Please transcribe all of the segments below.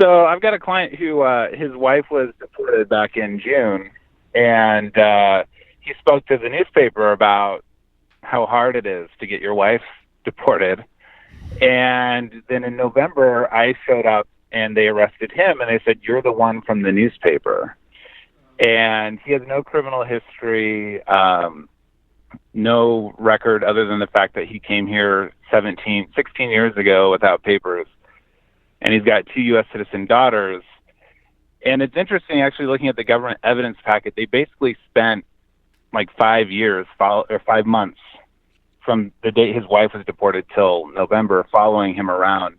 So I've got a client who his wife was deported back in June, and he spoke to the newspaper about how hard it is to get your wife deported. And then in November, I showed up and they arrested him, and they said, "You're the one from the newspaper." And he has no criminal history, no record other than the fact that he came here 16 years ago without papers. And he's got 2 U.S. citizen daughters. And it's interesting, actually, looking at the government evidence packet, they basically spent like 5 months from the date his wife was deported till November following him around.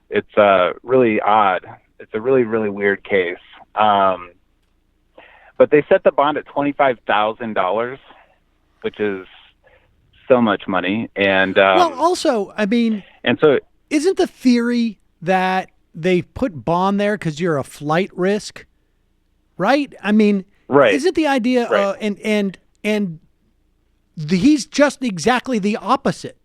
It's really odd. It's a really, really weird case. But they set the bond at $25,000, which is so much money. And well, also, I mean, and so isn't the theory that they put bond there because you're a flight risk, right? I mean, right. Isn't the idea? Right. He's just exactly the opposite.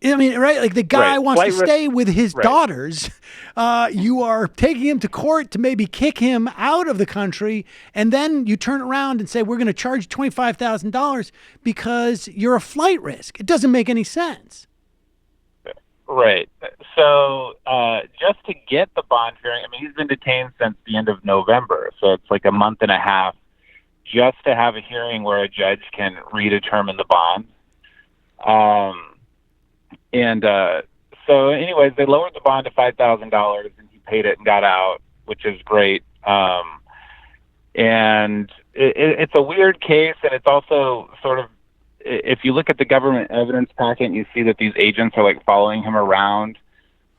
I mean, right? Like the guy wants to stay with his daughters. You are taking him to court to maybe kick him out of the country, and then you turn around and say, "We're going to charge you $25,000 because you're a flight risk." It doesn't make any sense. Right. So just to get the bond hearing, I mean, he's been detained since the end of November, so it's like a month and a half just to have a hearing where a judge can redetermine the bond. So anyways, they lowered the bond to $5,000 and he paid it and got out, which is great. And it's a weird case, and it's also sort of, if you look at the government evidence packet and you see that these agents are like following him around,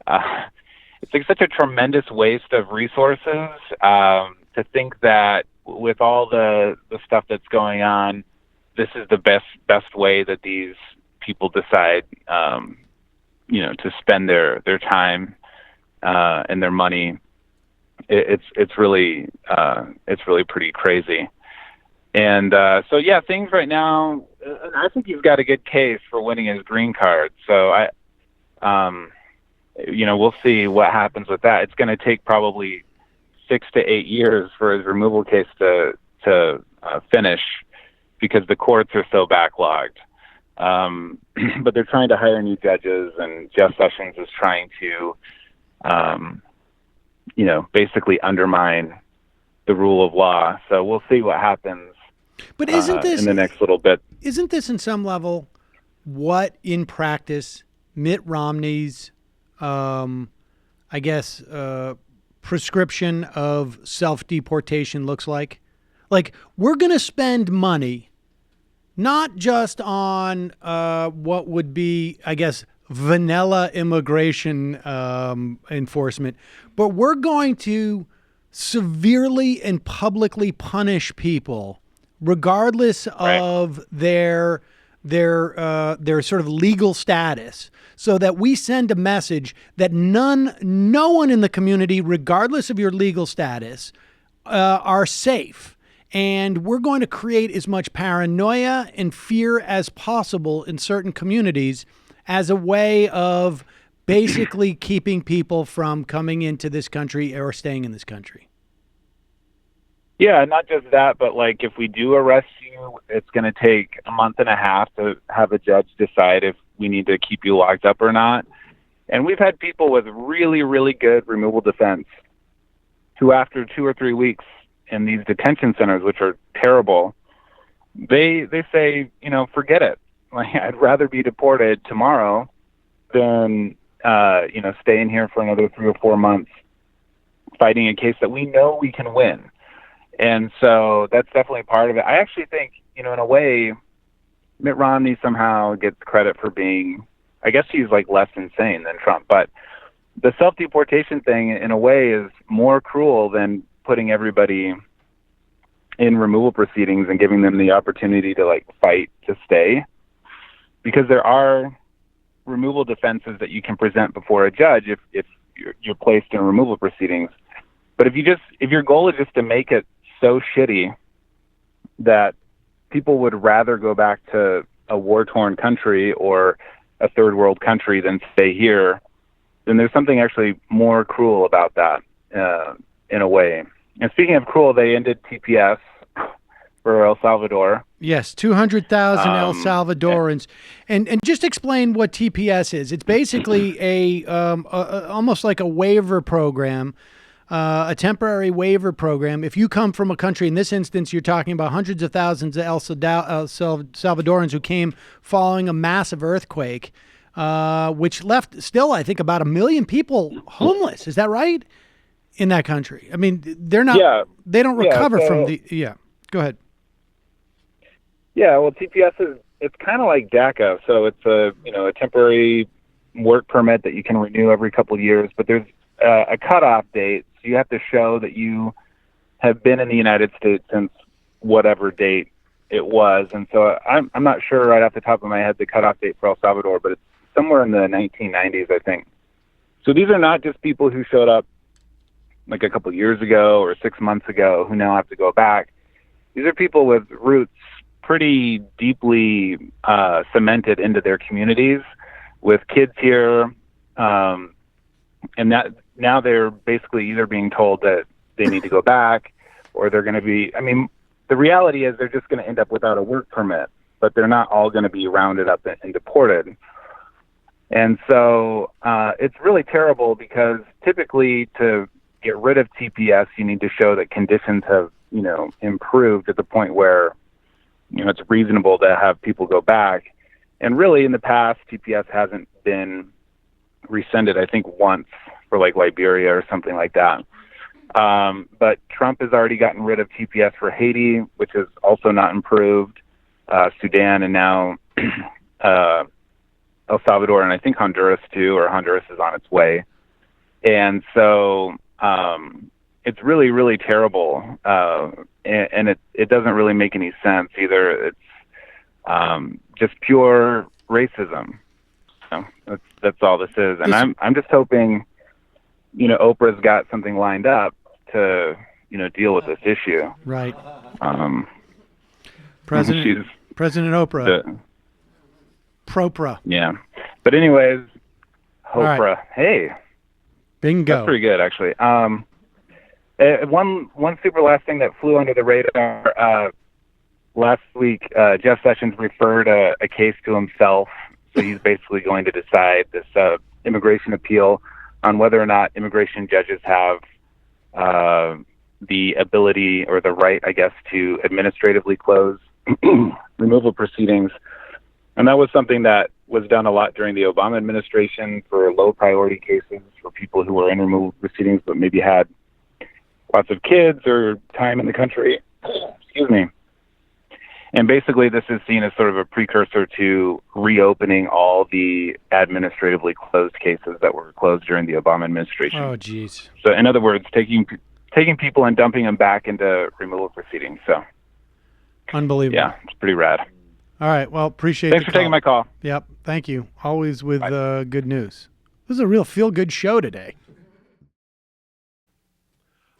it's like such a tremendous waste of resources to think that with all the stuff that's going on, this is the best way that these people decide, to spend their time and their money. It's really pretty crazy. And so yeah, things right now, I think he's got a good case for winning his green card. So we'll see what happens with that. It's going to take probably 6 to 8 years for his removal case to finish because the courts are so backlogged. But they're trying to hire new judges, and Jeff Sessions is trying to, basically undermine the rule of law. So we'll see what happens. But isn't this in the next little bit? Isn't this, in some level, what in practice Mitt Romney's, prescription of self-deportation looks like? Like, we're going to spend money not just on what would be, I guess, vanilla immigration enforcement, but we're going to severely and publicly punish people regardless of their sort of legal status, so that we send a message that no one in the community, regardless of your legal status, are safe. And we're going to create as much paranoia and fear as possible in certain communities as a way of basically keeping people from coming into this country or staying in this country. Yeah, not just that, but like if we do arrest you, it's going to take a month and a half to have a judge decide if we need to keep you locked up or not. And we've had people with really, really good removal defense who, after 2 or 3 weeks in these detention centers, which are terrible, they say, forget it. Like, I'd rather be deported tomorrow than, stay in here for another 3 or 4 months fighting a case that we know we can win. And so that's definitely part of it. I actually think, in a way, Mitt Romney somehow gets credit for being, I guess he's like less insane than Trump, but the self-deportation thing in a way is more cruel than putting everybody in removal proceedings and giving them the opportunity to like fight to stay, because there are removal defenses that you can present before a judge if you're placed in removal proceedings. But if your goal is just to make it so shitty that people would rather go back to a war-torn country or a third world country than stay here, then there's something actually more cruel about that, in a way. And speaking of cruel, they ended TPS for El Salvador. Yes, 200,000 El Salvadorans. And just explain what TPS is. It's basically almost like a waiver program, a temporary waiver program. If you come from a country, in this instance, you're talking about hundreds of thousands of El Salvadorans who came following a massive earthquake, which left still, I think, about 1 million people homeless. Is that right? In that country. I mean, they're not, they don't recover from go ahead. Yeah, well, TPS it's kind of like DACA. So it's a temporary work permit that you can renew every couple of years, but there's a cutoff date. So you have to show that you have been in the United States since whatever date it was. And so I'm not sure right off the top of my head the cutoff date for El Salvador, but it's somewhere in the 1990s, I think. So these are not just people who showed up like a couple of years ago or 6 months ago who now have to go back. These are people with roots pretty deeply cemented into their communities, with kids here, and that now they're basically either being told that they need to go back, or they're going to be. I mean, the reality is they're just going to end up without a work permit, but they're not all going to be rounded up and deported. And so it's really terrible, because typically to get rid of TPS, you need to show that conditions have improved at the point where it's reasonable to have people go back. And really, in the past, TPS hasn't been rescinded, I think, once for like Liberia or something like that. But Trump has already gotten rid of TPS for Haiti, which is also not improved, Sudan, and now El Salvador, and I think Honduras too, or Honduras is on its way. And so it's really, really terrible. And it doesn't really make any sense either. It's just pure racism. That's all this is. And I'm just hoping, Oprah's got something lined up to, deal with this issue. Right. President Oprah. Propra. Yeah. But anyways, Oprah. Right. Hey. Bingo. That's pretty good, actually. One super last thing that flew under the radar last week, Jeff Sessions referred a case to himself. So he's basically going to decide this immigration appeal on whether or not immigration judges have the ability or the right, I guess, to administratively close removal proceedings. And that was something that was done a lot during the Obama administration for low priority cases, for people who were in removal proceedings but maybe had lots of kids or time in the country. Excuse me. And basically this is seen as sort of a precursor to reopening all the administratively closed cases that were closed during the Obama administration. Oh, geez. So in other words, taking people and dumping them back into removal proceedings. So unbelievable. Yeah, it's pretty rad. All right. Well, appreciate it. Thanks for taking my call. Yep. Thank you. Always with good news. This is a real feel-good show today.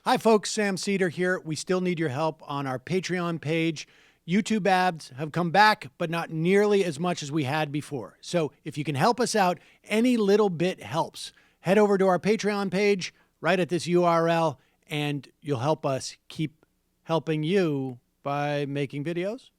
Hi, folks. Sam Seder here. We still need your help on our Patreon page. YouTube ads have come back, but not nearly as much as we had before. So if you can help us out, any little bit helps. Head over to our Patreon page right at this URL, and you'll help us keep helping you by making videos